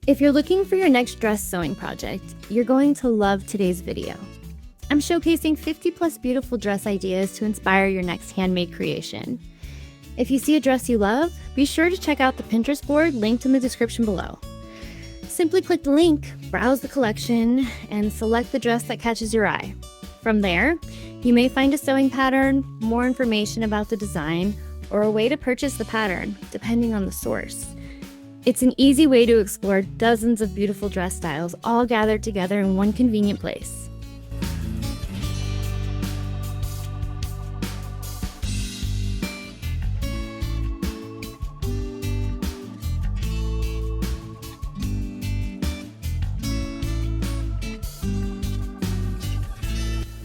If you're looking for your next dress sewing project, you're going to love today's video. I'm showcasing 50 plus beautiful dress ideas to inspire your next handmade creation. If you see a dress you love, be sure to check out the Pinterest board linked in the description below. Simply click the link, browse the collection, and select the dress that catches your eye. From there, you may find a sewing pattern, more information about the design, or a way to purchase the pattern, depending on the source. It's an easy way to explore dozens of beautiful dress styles all gathered together in one convenient place.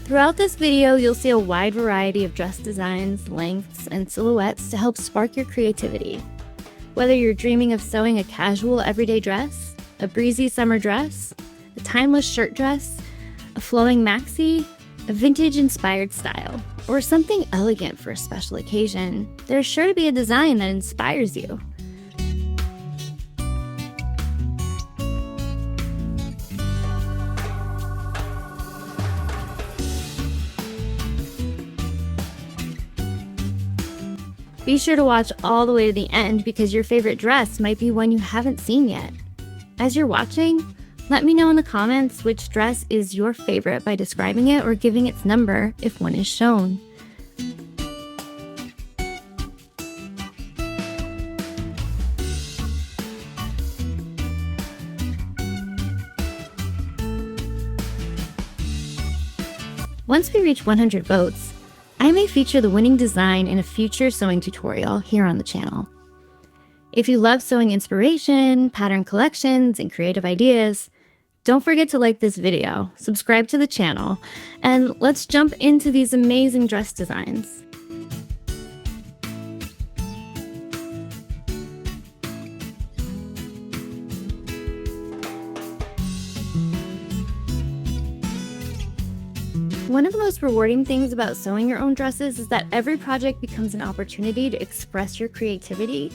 Throughout this video, you'll see a wide variety of dress designs, lengths, and silhouettes to help spark your creativity. Whether you're dreaming of sewing a casual everyday dress, a breezy summer dress, a timeless shirt dress, a flowing maxi, a vintage-inspired style, or something elegant for a special occasion, there's sure to be a design that inspires you. Be sure to watch all the way to the end because your favorite dress might be one you haven't seen yet. As you're watching, let me know in the comments which dress is your favorite by describing it or giving its number if one is shown. Once we reach 100 votes, I may feature the winning design in a future sewing tutorial here on the channel. If you love sewing inspiration, pattern collections, and creative ideas, don't forget to like this video, subscribe to the channel, and let's jump into these amazing dress designs. One of the most rewarding things about sewing your own dresses is that every project becomes an opportunity to express your creativity.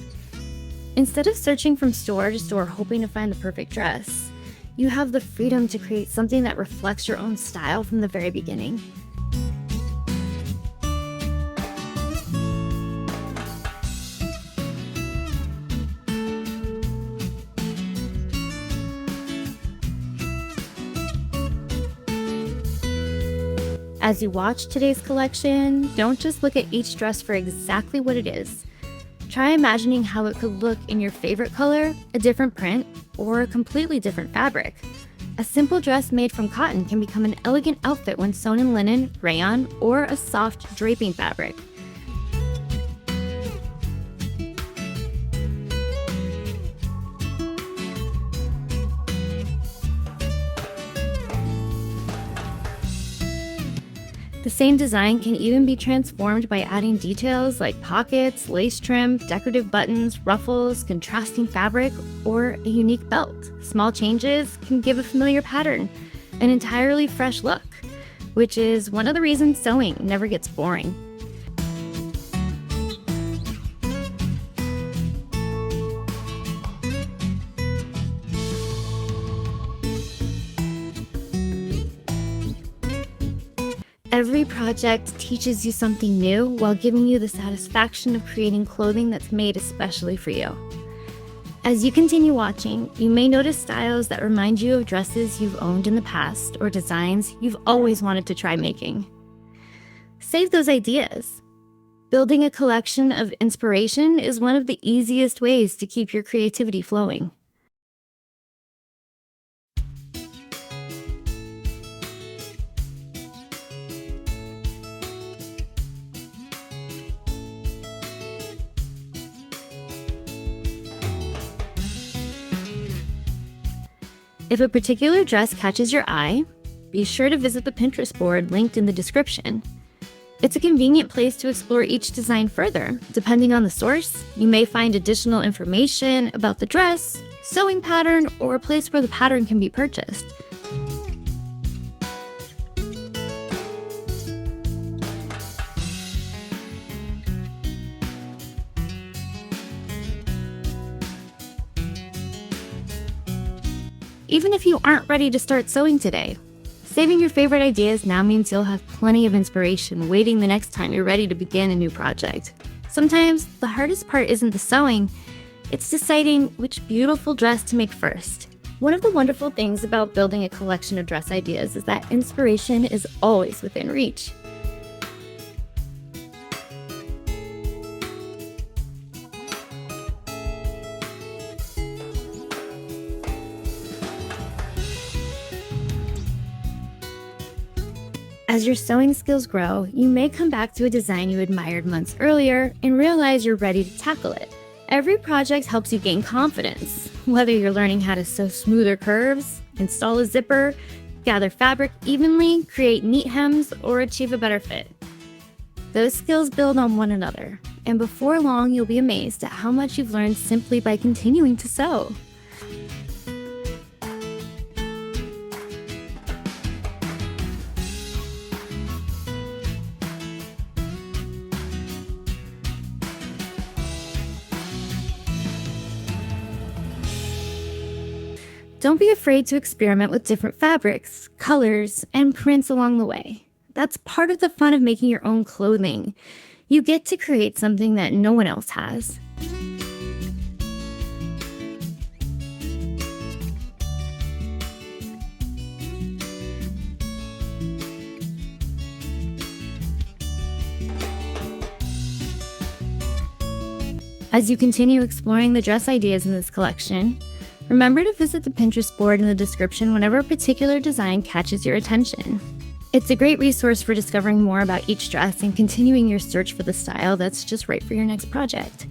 Instead of searching from store to store hoping to find the perfect dress, you have the freedom to create something that reflects your own style from the very beginning. As you watch today's collection, don't just look at each dress for exactly what it is. Try imagining how it could look in your favorite color, a different print, or a completely different fabric. A simple dress made from cotton can become an elegant outfit when sewn in linen, rayon, or a soft draping fabric. The same design can even be transformed by adding details like pockets, lace trim, decorative buttons, ruffles, contrasting fabric, or a unique belt. Small changes can give a familiar pattern an entirely fresh look, which is one of the reasons sewing never gets boring. Every project teaches you something new while giving you the satisfaction of creating clothing that's made especially for you. As you continue watching, you may notice styles that remind you of dresses you've owned in the past or designs you've always wanted to try making. Save those ideas. Building a collection of inspiration is one of the easiest ways to keep your creativity flowing. If a particular dress catches your eye, be sure to visit the Pinterest board linked in the description. It's a convenient place to explore each design further. Depending on the source, you may find additional information about the dress, sewing pattern, or a place where the pattern can be purchased. even if you aren't ready to start sewing today. Saving your favorite ideas now means you'll have plenty of inspiration waiting the next time you're ready to begin a new project. Sometimes the hardest part isn't the sewing, it's deciding which beautiful dress to make first. One of the wonderful things about building a collection of dress ideas is that inspiration is always within reach. As your sewing skills grow, you may come back to a design you admired months earlier and realize you're ready to tackle it. Every project helps you gain confidence, whether you're learning how to sew smoother curves, install a zipper, gather fabric evenly, create neat hems, or achieve a better fit. Those skills build on one another, and before long you'll be amazed at how much you've learned simply by continuing to sew. Don't be afraid to experiment with different fabrics, colors, and prints along the way. That's part of the fun of making your own clothing. You get to create something that no one else has. As you continue exploring the dress ideas in this collection, remember to visit the Pinterest board in the description whenever a particular design catches your attention. It's a great resource for discovering more about each dress and continuing your search for the style that's just right for your next project.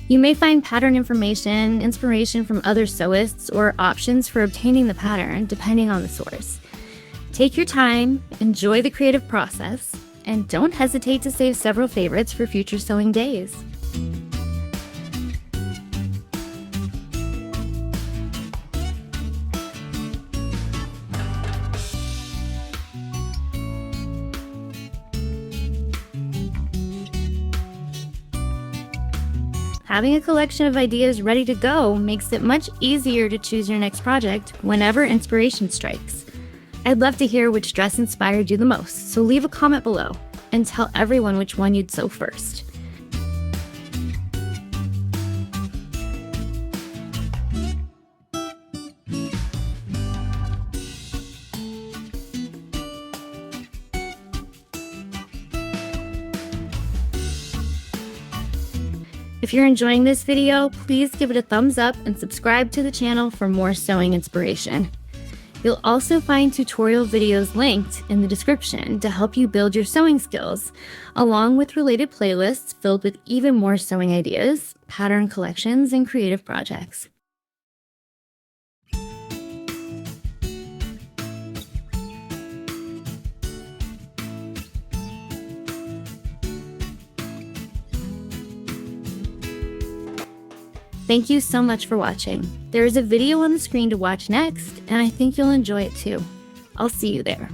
You may find pattern information, inspiration from other sewists, or options for obtaining the pattern, depending on the source. Take your time, enjoy the creative process, and don't hesitate to save several favorites for future sewing days. Having a collection of ideas ready to go makes it much easier to choose your next project whenever inspiration strikes. I'd love to hear which dress inspired you the most, so leave a comment below and tell everyone which one you'd sew first. If you're enjoying this video, please give it a thumbs up and subscribe to the channel for more sewing inspiration. You'll also find tutorial videos linked in the description to help you build your sewing skills, along with related playlists filled with even more sewing ideas, pattern collections, and creative projects. Thank you so much for watching. There is a video on the screen to watch next, and I think you'll enjoy it too. I'll see you there.